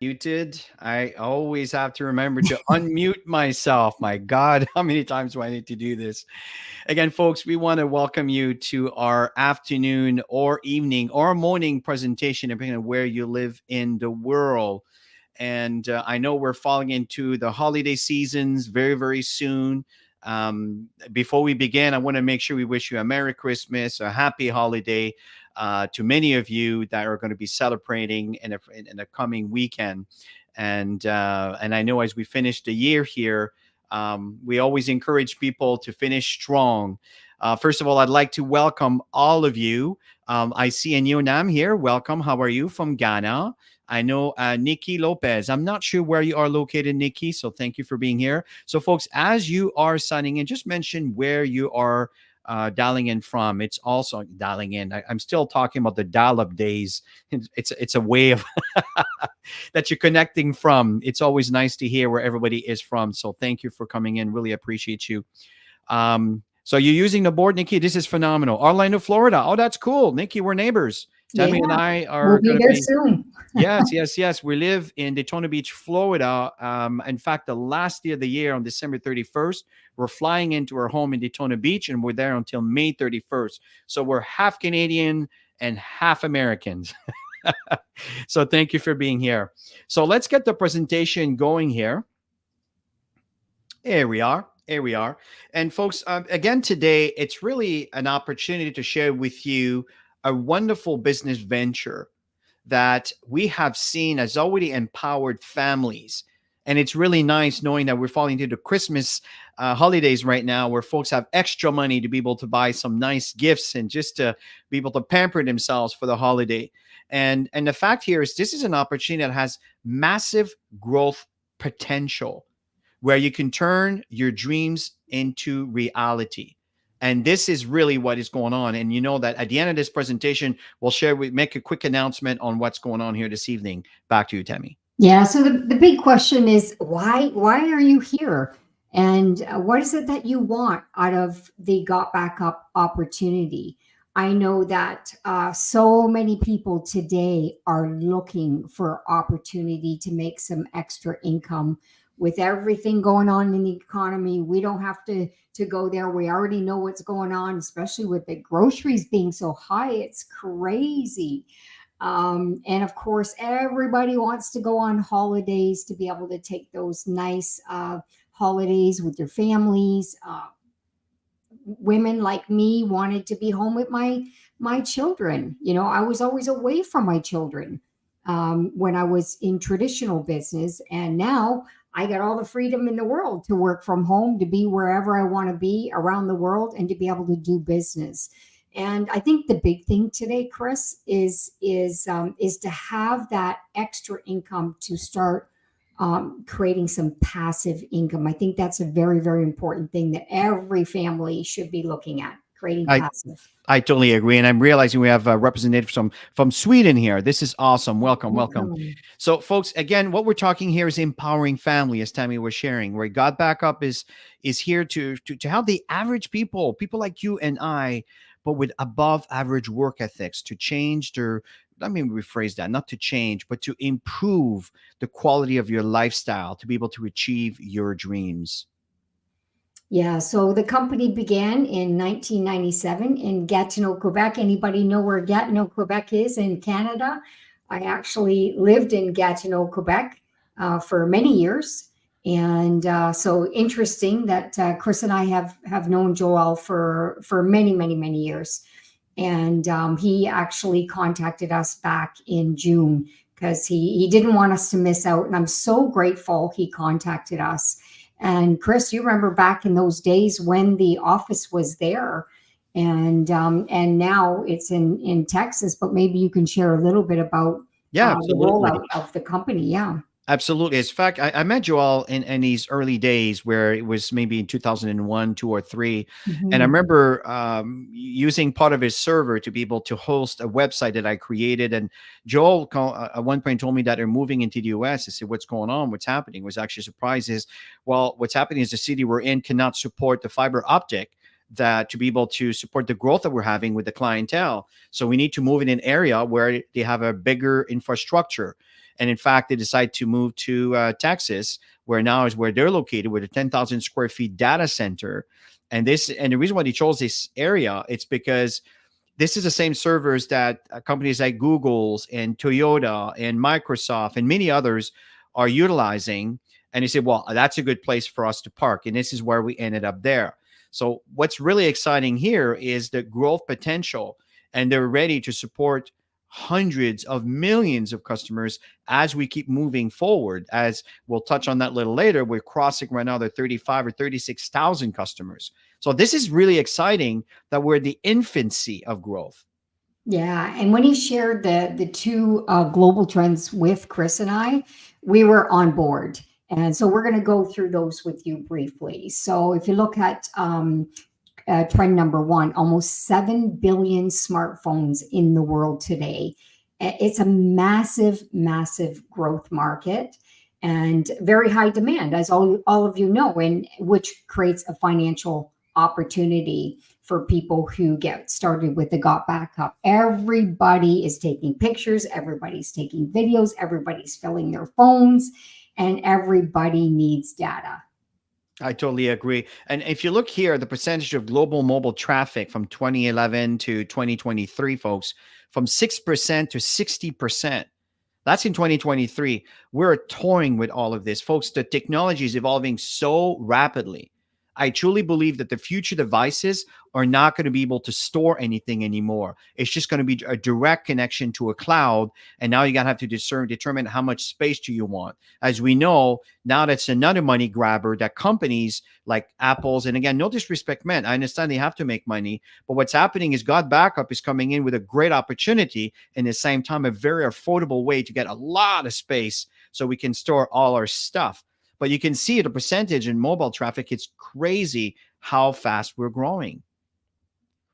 Muted. I always have to remember to unmute myself. My God, how many times do I need to do this? Again, folks, we want to welcome you to our afternoon or evening or morning presentation, depending on where you live in the world. And I know we're falling into the holiday seasons very, very soon. Before we begin, I want to make sure we wish you a Merry Christmas, a happy holiday to many of you that are going to be celebrating in the coming weekend. And I know as we finish the year here, we always encourage people to finish strong. First of all, I'd like to welcome all of you. I see a new name here. Welcome. How are you from Ghana? I know Nikki Lopez. I'm not sure where you are located, Nikki. So thank you for being here. So, folks, as you are signing in, just mention where you are dialing in from. It's also dialing in. I'm still talking about the dial-up days. It's a way of that you're connecting from. It's always nice to hear where everybody is from. So thank you for coming in. Really appreciate you. So you're using the board, Nikki. This is phenomenal. Orlando, Florida. Oh, that's cool. Nikki, we're neighbors. Tammy and I are we'll be there soon. Yes. We live in Daytona Beach, Florida. In fact, the last day of the year on December 31st, we're flying into our home in Daytona Beach, and we're there until May 31st. So we're half Canadian and half Americans. So thank you for being here. So let's get the presentation going here. Here we are. Here we are. And folks, again, today, it's really an opportunity to share with you a wonderful business venture that we have seen has already empowered families. And it's really nice knowing that we're falling into the Christmas holidays right now, where folks have extra money to be able to buy some nice gifts and just to be able to pamper themselves for the holiday. And the fact here is this is an opportunity that has massive growth potential, where you can turn your dreams into reality. And this is really what is going on. And you know that at the end of this presentation, we make a quick announcement on what's going on here this evening. Back to you, Tammy. Yeah. So the big question is why are you here? And what is it that you want out of the Got Back Up opportunity? I know that so many people today are looking for opportunity to make some extra income. With everything going on in the economy, we don't have to go there. We already know what's going on, especially with the groceries being so high. It's crazy. And of course, everybody wants to go on holidays to be able to take those nice holidays with their families. Women like me wanted to be home with my children. You know, I was always away from my children when I was in traditional business, and now I got all the freedom in the world to work from home, to be wherever I want to be around the world, and to be able to do business. And I think the big thing today, Chris, is to have that extra income to start creating some passive income. I think that's a very, very important thing that every family should be looking at, creating passive. I totally agree. And I'm realizing we have a representative from Sweden here. This is awesome. Welcome. So, folks, again, what we're talking here is empowering family, as Tammy was sharing, where Got Back Up is here to help the average people like you and I, but with above average work ethics, to change their, let me rephrase that, not to change, but to improve the quality of your lifestyle, to be able to achieve your dreams. Yeah, so the company began in 1997 in Gatineau, Quebec. Anybody know where Gatineau, Quebec is in Canada? I actually lived in Gatineau, Quebec for many years. And so interesting that Chris and I have known Joel for many, many, many years. And he actually contacted us back in June because he didn't want us to miss out. And I'm so grateful he contacted us. And Chris, you remember back in those days when the office was there, and now it's in Texas. But maybe you can share a little bit about Yeah, the absolutely. rollout of the company. Yeah. Absolutely. In fact, I met Joel in these early days where it was maybe in 2001, two or three. And I Mhm. remember using part of his server to be able to host a website that I created. And Joel at one point told me that they're moving into the US. I said, what's going on? What's happening? Was actually surprised is, well, what's happening is the city we're in cannot support the fiber optic that to be able to support the growth that we're having with the clientele. So we need to move in an area where they have a bigger infrastructure, and in fact, they decide to move to Texas, where now is where they're located with a 10,000 square feet data center. And the reason why they chose this area, it's because this is the same servers that companies like Google's and Toyota and Microsoft and many others are utilizing. And they said, well, that's a good place for us to park. And this is where we ended up there. So what's really exciting here is the growth potential, and they're ready to support hundreds of millions of customers as we keep moving forward. As we'll touch on that a little later, we're crossing right now the 35 or 36,000 customers. So this is really exciting that we're at the infancy of growth. Yeah, and when he shared the two global trends with Chris and I, we were on board. And so we're going to go through those with you briefly. So if you look at trend number one, almost 7 billion smartphones in the world today. It's a massive, massive growth market and very high demand, as all of you know, and which creates a financial opportunity for people who get started with the Got Back Up. Everybody is taking pictures, everybody's taking videos, everybody's filling their phones, and everybody needs data. I totally agree. And if you look here, the percentage of global mobile traffic from 2011 to 2023, folks, from 6% to 60%. That's in 2023. We're toying with all of this. Folks, the technology is evolving so rapidly. I truly believe that the future devices are not going to be able to store anything anymore. It's just going to be a direct connection to a cloud. And now you got to have to determine how much space do you want. As we know, now that's another money grabber that companies like Apple's, and again, no disrespect meant, I understand they have to make money, but what's happening is God Backup is coming in with a great opportunity, and at the same time, a very affordable way to get a lot of space so we can store all our stuff. But you can see the percentage in mobile traffic. It's crazy how fast we're growing.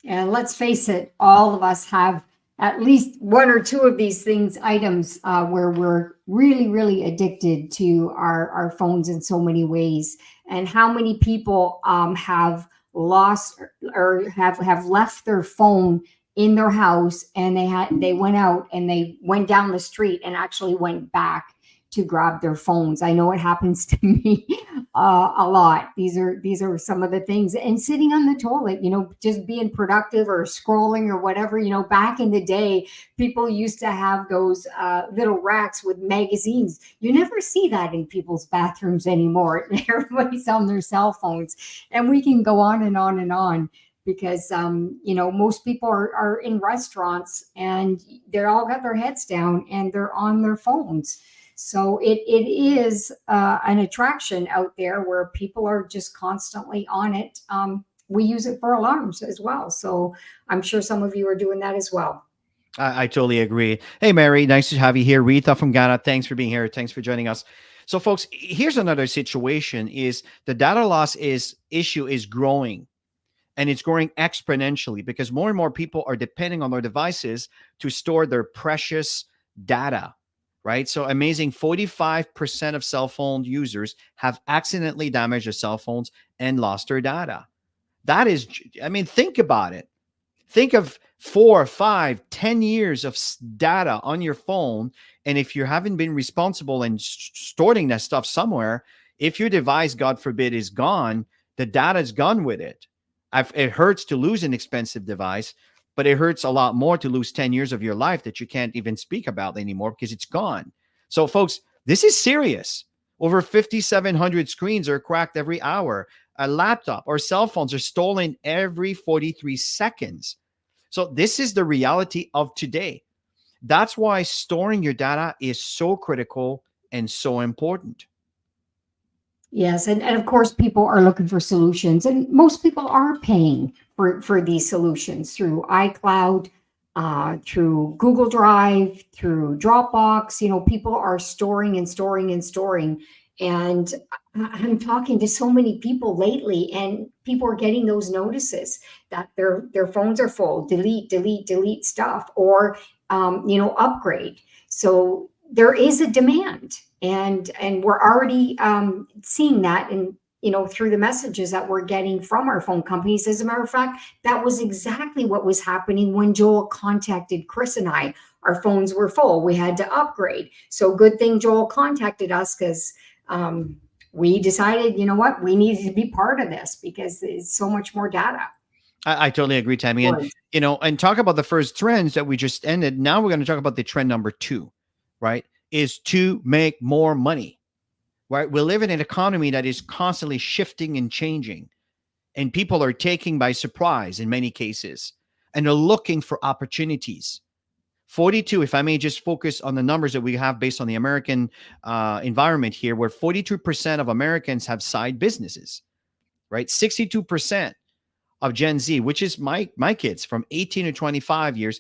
And let's face it, all of us have at least one or two of these things, items where we're really, really addicted to our phones in so many ways. And how many people have lost or have left their phone in their house, and they went out and they went down the street and actually went back to grab their phones. I know it happens to me a lot. These are some of the things. And sitting on the toilet, just being productive or scrolling or whatever. Back in the day, people used to have those little racks with magazines. You never see that in people's bathrooms anymore. Everybody's on their cell phones, and we can go on and on and on. Because most people are in restaurants and they're all got their heads down and they're on their phones. So it is an attraction out there where people are just constantly on it. We use it for alarms as well. So I'm sure some of you are doing that as well. I totally agree. Hey, Mary, nice to have you here. Rita from Ghana, thanks for being here. Thanks for joining us. So, folks, here's another situation: is the data loss is issue is growing, and it's growing exponentially because more and more people are depending on their devices to store their precious data, right? So amazing, 45% of cell phone users have accidentally damaged their cell phones and lost their data. That is, I mean, think about it. Think of 4, 5, 10 years of data on your phone. And if you haven't been responsible and storing that stuff somewhere, if your device, God forbid, is gone, The data is gone with it. It hurts to lose an expensive device, but it hurts a lot more to lose 10 years of your life that you can't even speak about anymore because it's gone. So, folks, this is serious. Over 5,700 screens are cracked every hour. A laptop or cell phones are stolen every 43 seconds. So, this is the reality of today. That's why storing your data is so critical and so important. Yes, and of course, people are looking for solutions, and most people are paying for these solutions through iCloud, through Google Drive, through Dropbox. People are storing and storing and storing. And I'm talking to so many people lately, and people are getting those notices that their phones are full. Delete, delete, delete stuff, or upgrade. So there is a demand, and we're already seeing that in through the messages that we're getting from our phone companies. As a matter of fact, that was exactly what was happening when Joel contacted Chris and I. Our phones were full, we had to upgrade. So good thing Joel contacted us, because we decided, you know what, we needed to be part of this because it's so much more data. I totally agree, Tammy. And, and talk about the first trends that we just ended. Now we're going to talk about the trend number two, right? Is to make more money, right? We live in an economy that is constantly shifting and changing, and people are taken by surprise in many cases, and are looking for opportunities. 42, if I may just focus on the numbers that we have based on the American environment here, where 42% of Americans have side businesses, right? 62% of Gen Z, which is my kids from 18 to 25 years,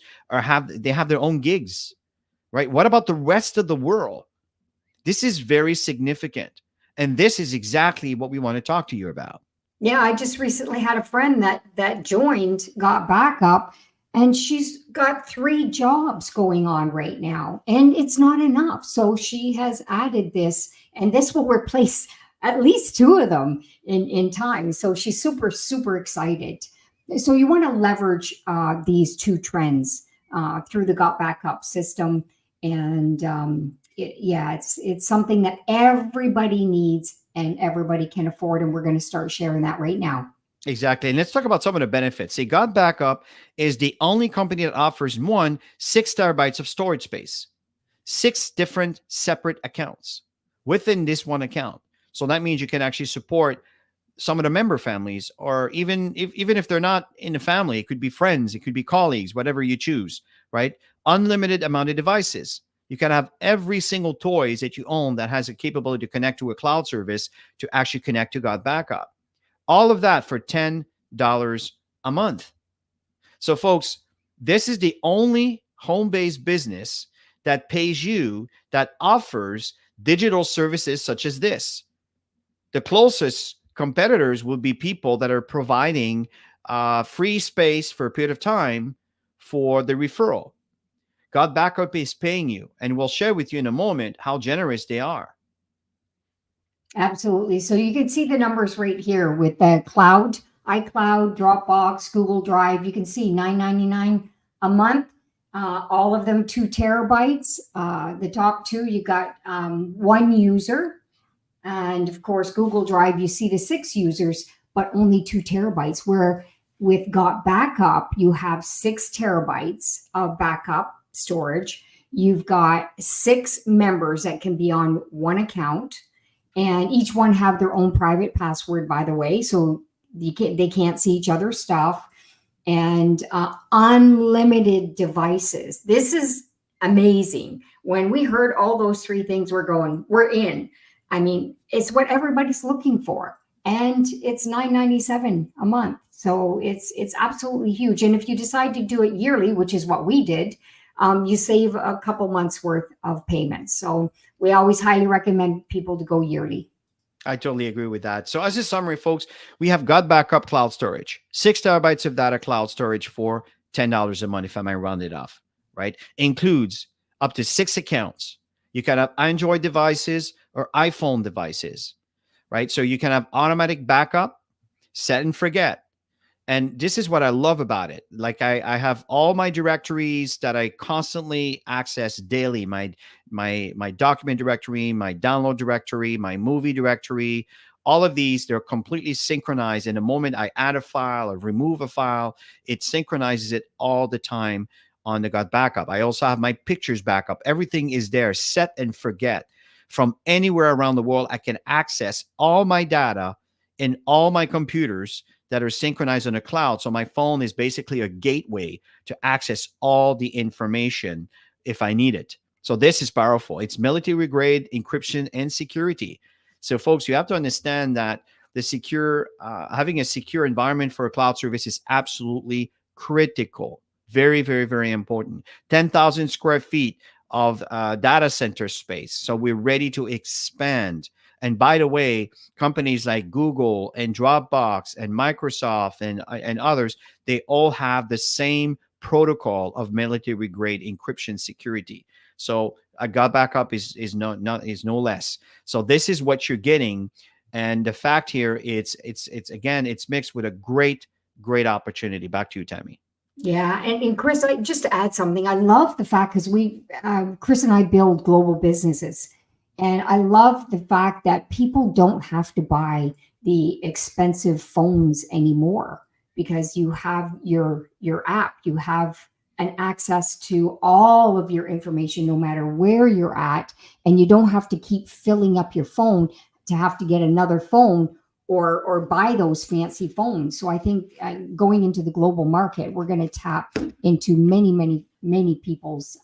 they have their own gigs, right? What about the rest of the world? This is very significant. And this is exactly what we want to talk to you about. Yeah, I just recently had a friend that joined, got back up, and she's got 3 jobs going on right now, and it's not enough. So she has added this, and this will replace at least 2 of them in time. So she's super, super excited. So you want to leverage these 2 trends through the Got Back Up system, and it's something that everybody needs and everybody can afford, and we're going to start sharing that right now. Exactly. And let's talk about some of the benefits. See, God Backup is the only company that offers 6 terabytes of storage space, 6 different separate accounts within this one account. So that means you can actually support some of the member families, or even if they're not in the family, it could be friends, it could be colleagues, whatever you choose, right? Unlimited amount of devices. You can have every single toys that you own that has a capability to connect to a cloud service to actually connect to God Backup. All of that for $10 a month. So, folks, this is the only home-based business that pays you, that offers digital services such as this. The closest competitors will be people that are providing free space for a period of time for the referral. God Backup is paying you, and we'll share with you in a moment how generous they are. Absolutely. So you can see the numbers right here with the cloud, iCloud, Dropbox, Google Drive. You can see $9.99 a month. All of them 2 terabytes. The top 2, you got 1 user. And of course, Google Drive, you see the 6 users, but only 2 terabytes. Where with Got Backup, you have 6 terabytes of backup storage. You've got 6 members that can be on one account, and each one have their own private password, by the way, so they can't see each other's stuff. And unlimited devices. This is amazing. When we heard all those 3 things, we're in. I mean, it's what everybody's looking for, and it's $9.97 a month. So it's absolutely huge. And if you decide to do it yearly, which is what we did, you save a couple months worth of payments. So we always highly recommend people to go yearly. I totally agree with that. So as a summary, folks, we have Got Backup cloud storage, 6 terabytes of data cloud storage for $10 a month, if I may round it off, right? Includes up to 6 accounts. You can have Android devices or iPhone devices, right? So you can have automatic backup, set and forget. And this is what I love about it. Like I have all my directories that I constantly access daily. My document directory, my download directory, my movie directory, All of these, they're completely synchronized. And the moment I add a file or remove a file, it synchronizes it all the time on the gut backup. I also have my pictures backup. Everything is there, set and forget. From anywhere around the world, I can access all my data in all my computers that are synchronized on the cloud. So my phone is basically a gateway to access all the information if I need it. So this is powerful. It's military grade encryption and security. So folks, you have to understand that the secure, having a secure environment for a cloud service is absolutely critical. Very, very, very important. 10,000 square feet of data center space. So we're ready to expand. And by the way, companies like Google and Dropbox and Microsoft and others, they all have the same protocol of military grade encryption security. So a gut backup is no less. So this is what you're getting, and the fact here, it's again, it's mixed with a great opportunity. Back to you, Tammy. Yeah, and Chris, just to add something, I love the fact because Chris and I build global businesses, and I love the fact that people don't have to buy the expensive phones anymore because you have your app, you have an access to all of your information no matter where you're at, and you don't have to keep filling up your phone to have to get another phone or buy those fancy phones. So I think going into the global market, we're going to tap into many people's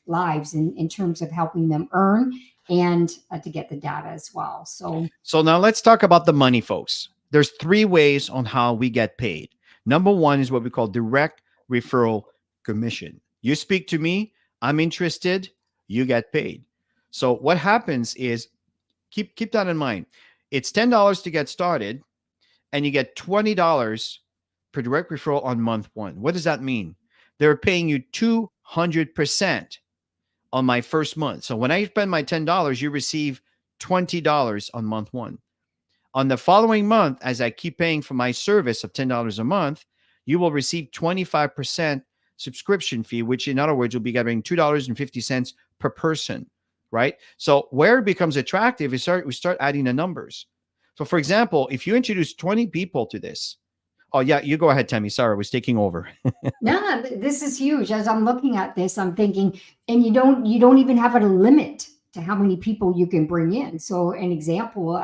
lives in terms of helping them earn and to get the data as well. So now let's talk about the money, folks. There's three ways on how we get paid. Number one is what we call direct referral commission. You speak to me, I'm interested, you get paid. So what happens is, keep that in mind. It's $10 to get started, and you get $20 per direct referral on month one. What does that mean? They're paying you 200% on my first month. So when I spend my $10, you receive $20 on month one. On the following month, as I keep paying for my service of $10 a month, you will receive 25% subscription fee, which in other words will be getting $2.50 per person, right? So where it becomes attractive is we start adding the numbers. So for example, if you introduce 20 people to this, oh yeah, you go ahead, Tammy. Sorry, I was taking over. yeah, this is huge. As I'm looking at this, I'm thinking, and you don't even have a limit to how many people you can bring in. So an example,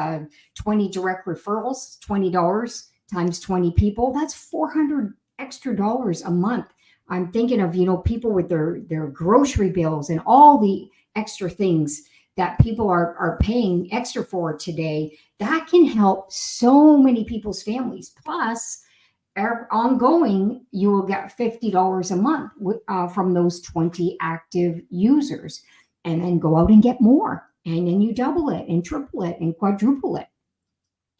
20 direct referrals, $20 times 20 people, that's 400 extra dollars a month. I'm thinking of, people with their grocery bills and all the extra things that people are paying extra for today. That can help so many people's families. Plus, ongoing, you will get $50 a month from those 20 active users, and then go out and get more. And then you double it and triple it and quadruple it.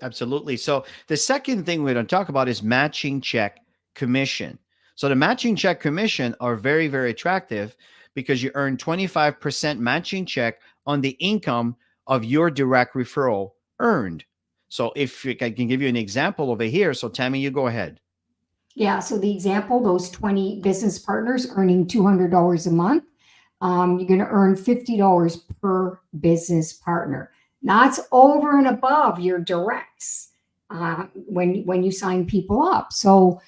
Absolutely. So the second thing we're going to talk about is matching check commission. So the matching check commission are very, very attractive because you earn 25% matching check on the income of your direct referral earned. So if I can give you an example over here. So Tammy, you go ahead. Yeah. So the example, those 20 business partners earning $200 a month, you're going to earn $50 per business partner. That's over and above your directs when you sign people up. So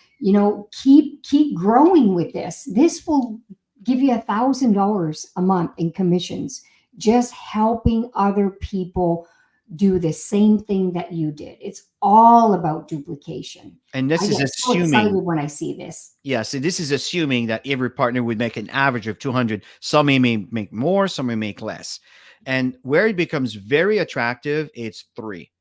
keep growing with this. This will give you $1,000 a month in commissions, just helping other people do the same thing that you did. It's all about duplication. And this I is get so excited assuming, when I see this. yeah, so this is assuming that every partner would make an average of 200. Some may make more, some may make less. And where it becomes very attractive, it's three.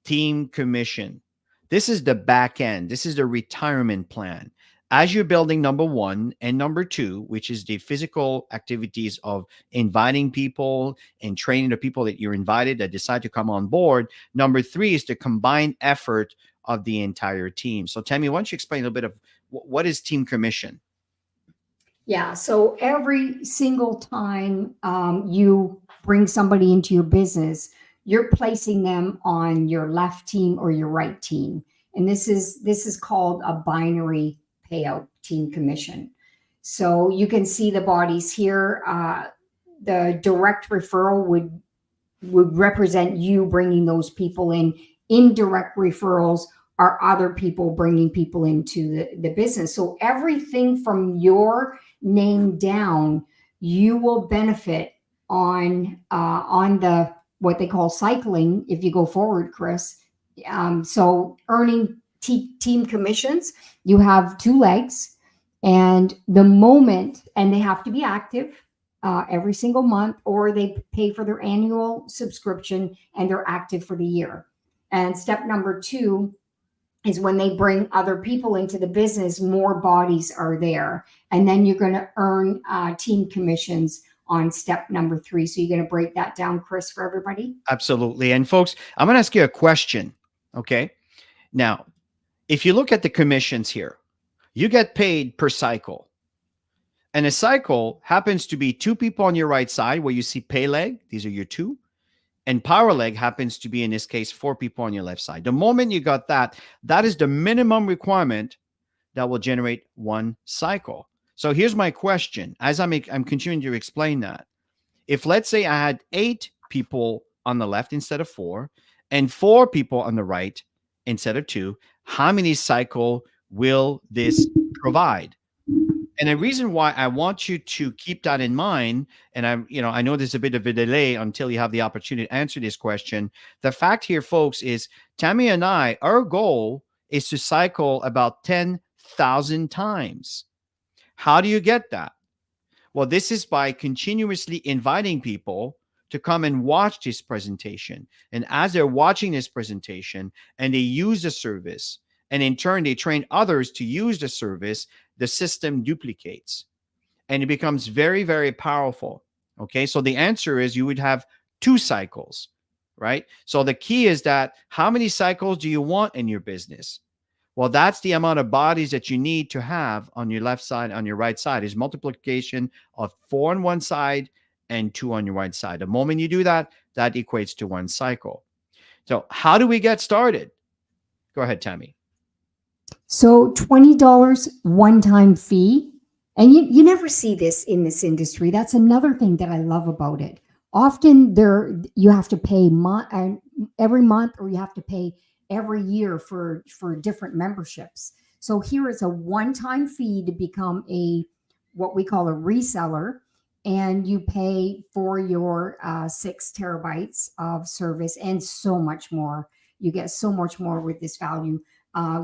Team commission. This is the back end. This is the retirement plan. As you're building number one and number two, which is the physical activities of inviting people and training the people that you're invited that decide to come on board. Number three is the combined effort of the entire team. So Tammy, why don't you explain a little bit of what is team commission? Yeah. So every single time you bring somebody into your business, you're placing them on your left team or your right team, and this is called a binary payout team commission. So you can see the bodies here. The direct referral would represent you bringing those people in indirect referrals are other people bringing people into the business. So everything from your name down, you will benefit on the what they call cycling if you go forward, Chris. So earning team commissions, you have two legs, and the moment, and they have to be active every single month, or they pay for their annual subscription and they're active for the year. And step number two is when they bring other people into the business, more bodies are there. And then you're going to earn team commissions on step number three. So you're going to break that down, Chris, for everybody? Absolutely. And folks, I'm going to ask you a question. Okay. Now, if you look at the commissions here, you get paid per cycle. And a cycle happens to be two people on your right side where you see pay leg. These are your two. And power leg happens to be, in this case, four people on your left side. The moment you got that, that is the minimum requirement that will generate one cycle. So here's my question. As I'm continuing to explain that, if let's say I had 8 people on the left instead of 4 and 4 people on the right instead of 2, how many cycle will this provide? And the reason why I want you to keep that in mind, and I know there's a bit of a delay until you have the opportunity to answer this question. The fact here, folks, is Tammy and I, our goal is to cycle about 10,000 times. How do you get that? Well, this is by continuously inviting people to come and watch this presentation. And as they're watching this presentation and they use the service, and in turn, they train others to use the service, the system duplicates and it becomes very, very powerful. Okay. So the answer is you would have 2 cycles, right? So the key is that how many cycles do you want in your business? Well, that's the amount of bodies that you need to have on your left side, on your right side is multiplication of 4 on one side and 2 on your right side. The moment you do that, that equates to 1 cycle. So how do we get started? Go ahead, Tammy. So $20 one-time fee. And you never see this in this industry. That's another thing that I love about it. Often you have to pay every month, or you have to pay every year for different memberships. So here is a one-time fee to become what we call a reseller, and you pay for your 6 terabytes of service and so much more. You get so much more with this value.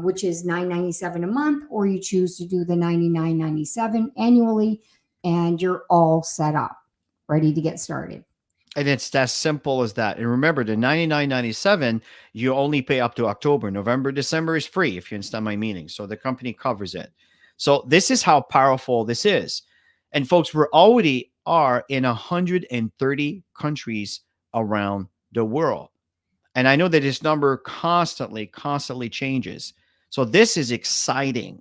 Which is $9.97 a month, or you choose to do the $99.97 annually, and you're all set up, ready to get started. And it's as simple as that. And remember, the $99.97, you only pay up to October. November, December is free, if you understand my meaning. So the company covers it. So this is how powerful this is. And folks, we already are in 130 countries around the world. And I know that this number constantly changes. So this is exciting.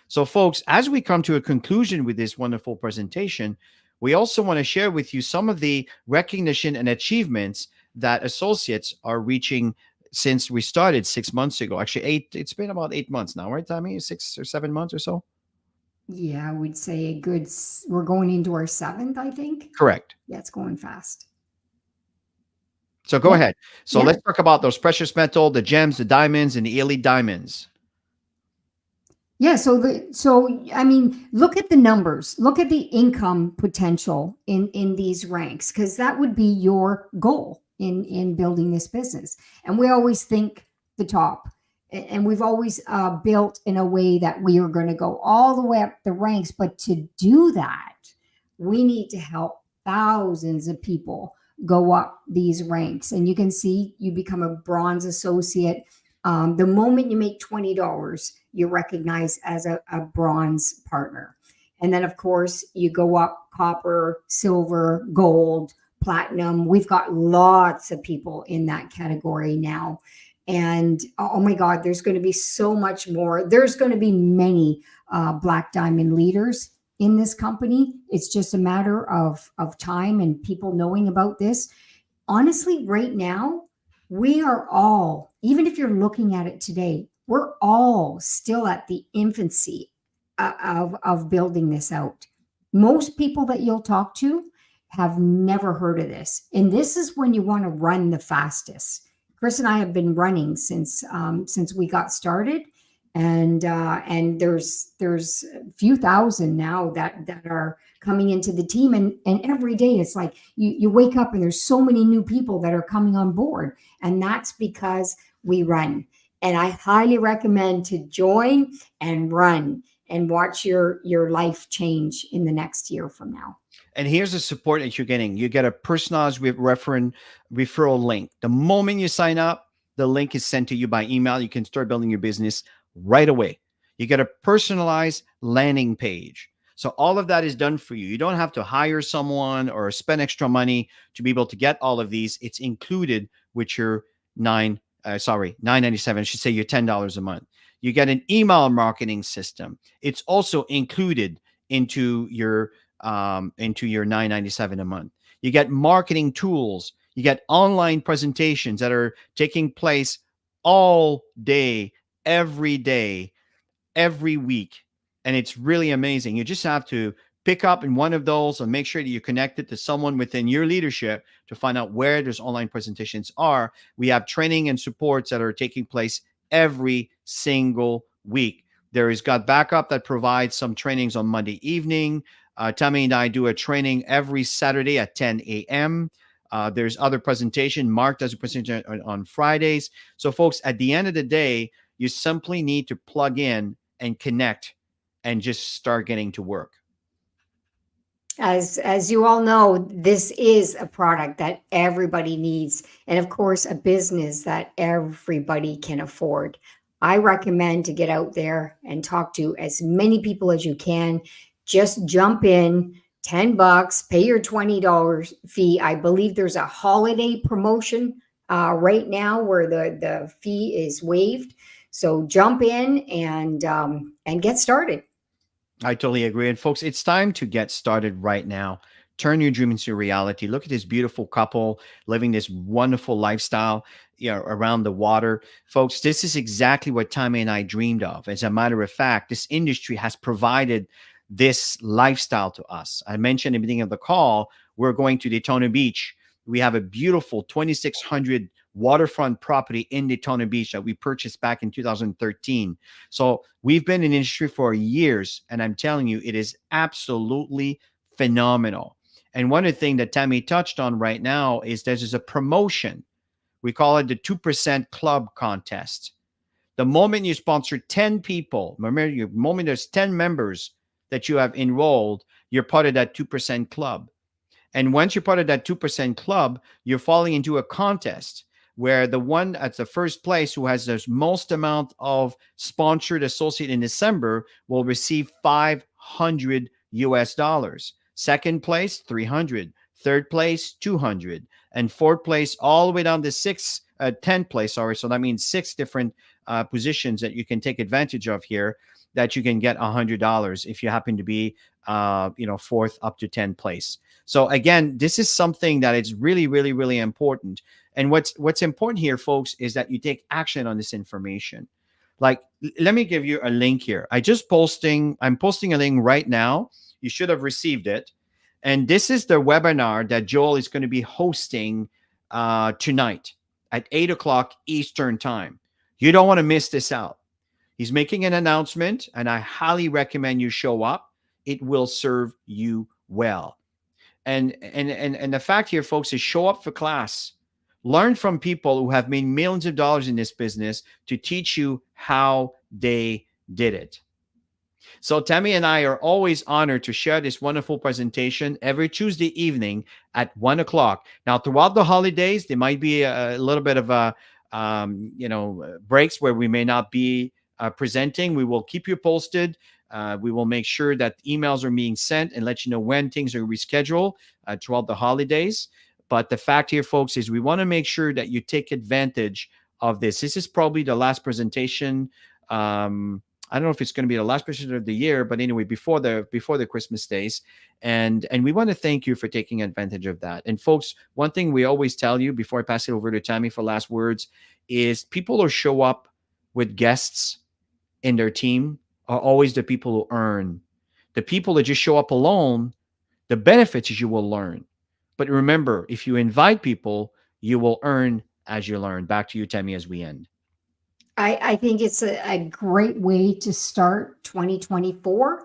So folks, as we come to a conclusion with this wonderful presentation, we also want to share with you some of the recognition and achievements that associates are reaching since we started 6 months ago. Actually, it's been about 8 months now, right, Tammy? 6 or 7 months or so? Yeah, I would say we're going into our 7th, I think. Correct. Yeah, it's going fast. So go ahead. So let's talk about those precious metal, the gems, the diamonds, and the elite diamonds. Yeah, so I mean, look at the numbers. Look at the income potential in these ranks, because that would be your goal in building this business. And we always think the top, and we've always built in a way that we are going to go all the way up the ranks. But to do that, we need to help thousands of people go up these ranks. And you can see you become a bronze associate. The moment you make $20, you're recognized as a bronze partner. And then, of course, you go up copper, silver, gold, platinum. We've got lots of people in that category now. And oh my God, there's going to be so much more. There's going to be many Black Diamond leaders in this company. It's just a matter of time and people knowing about this. Honestly, right now, we are all, even if you're looking at it today, we're all still at the infancy of building this out. Most people that you'll talk to have never heard of this. And this is when you want to run the fastest. Chris and I have been running since we got started, and there's a few thousand now that are coming into the team, and every day it's like you wake up and there's so many new people that are coming on board, and that's because we run. And I highly recommend to join and run and watch your life change in the next year from now. And here's the support that you're getting. You get a personalized referral link. The moment you sign up, the link is sent to you by email. You can start building your business right away. You get a personalized landing page. So all of that is done for you. You don't have to hire someone or spend extra money to be able to get all of these. It's included with your 997. I should say your $10 a month. You get an email marketing system. It's also included into your 997 a month. You get marketing tools. You get online presentations that are taking place all day, every week. And it's really amazing. You just have to pick up in one of those and make sure that you're connected to someone within your leadership to find out where those online presentations are. We have training and supports that are taking place every single week. There is Got Backup that provides some trainings on Monday evening. Tammy and I do a training every Saturday at 10 a.m. There's other presentation. Mark does a presentation on Fridays. So, folks, at the end of the day, you simply need to plug in and connect and just start getting to work. As you all know, this is a product that everybody needs, and of course, a business that everybody can afford. I recommend to get out there and talk to as many people as you can. Just jump in, $10, pay your $20 fee. I believe there's a holiday promotion right now where the fee is waived. So jump in and get started. I totally agree. And folks, it's time to get started right now. Turn your dream into reality. Look at this beautiful couple living this wonderful lifestyle, around the water. Folks, this is exactly what Tammy and I dreamed of. As a matter of fact, this industry has provided this lifestyle to us. I mentioned at the beginning of the call, we're going to Daytona Beach. We have a beautiful 2,600 waterfront property in Daytona Beach that we purchased back in 2013. So we've been in industry for years, and I'm telling you, it is absolutely phenomenal. And one of the things that Tammy touched on right now is there's a promotion. We call it the 2% Club Contest. The moment you sponsor 10 people, remember, the moment there's 10 members that you have enrolled, you're part of that 2% club. And once you're part of that 2% club, you're falling into a contest where the one at the first place who has the most amount of sponsored associate in December will receive 500 US dollars. Second place, 300. Third place, 200. And fourth place, all the way down to 10th place. Sorry. So that means six different positions that you can take advantage of here that you can get $100 if you happen to be, fourth up to 10th place. So again, this is something that is really, really, really important. And what's important here, folks, is that you take action on this information. Like, let me give you a link here. I'm posting a link right now. You should have received it. And this is the webinar that Joel is going to be hosting tonight at 8 o'clock Eastern time. You don't want to miss this out. He's making an announcement, and I highly recommend you show up. It will serve you well. And the fact here, folks, is show up for class. Learn from people who have made millions of dollars in this business to teach you how they did it. So Tammy and I are always honored to share this wonderful presentation every Tuesday evening at 1 o'clock. Now, throughout the holidays, there might be a little bit of breaks where we may not be presenting. We will keep you posted. We will make sure that emails are being sent and let you know when things are rescheduled throughout the holidays. But the fact here, folks, is we want to make sure that you take advantage of this. This is probably the last presentation. I don't know if it's going to be the last presentation of the year, but anyway, before the Christmas days, and we want to thank you for taking advantage of that. And folks, one thing we always tell you before I pass it over to Tammy for last words is people who show up with guests in their team are always the people who earn. The people that just show up alone, the benefits you will learn. But remember, if you invite people, you will earn as you learn? Back to you, Tammy, as we end. I think it's a great way to start 2024.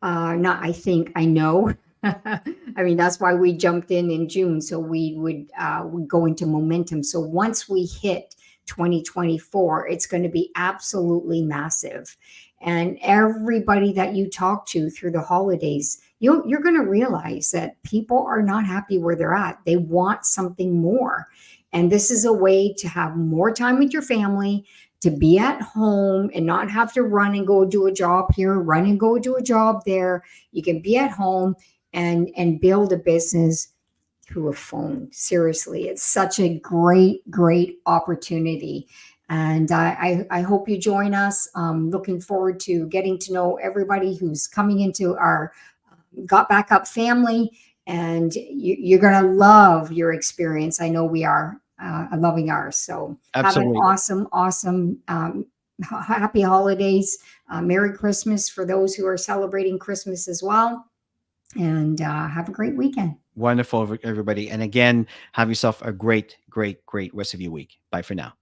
Not, I think, I know. I mean, that's why we jumped in June, so would go into momentum. So once we hit 2024, it's going to be absolutely massive. And everybody that you talk to through the holidays, you're going to realize that people are not happy where they're at. They want something more. And this is a way to have more time with your family, to be at home and not have to run and go do a job here, run and go do a job there. You can be at home and build a business through a phone. Seriously, it's such a great opportunity. And I hope you join us. Looking forward to getting to know everybody who's coming into our Got Back Up family. And you're going to love your experience. I know we are loving ours. So have an Absolutely. awesome, happy holidays. Merry Christmas for those who are celebrating Christmas as well. And have a great weekend. Wonderful, everybody. And again, have yourself a great rest of your week. Bye for now.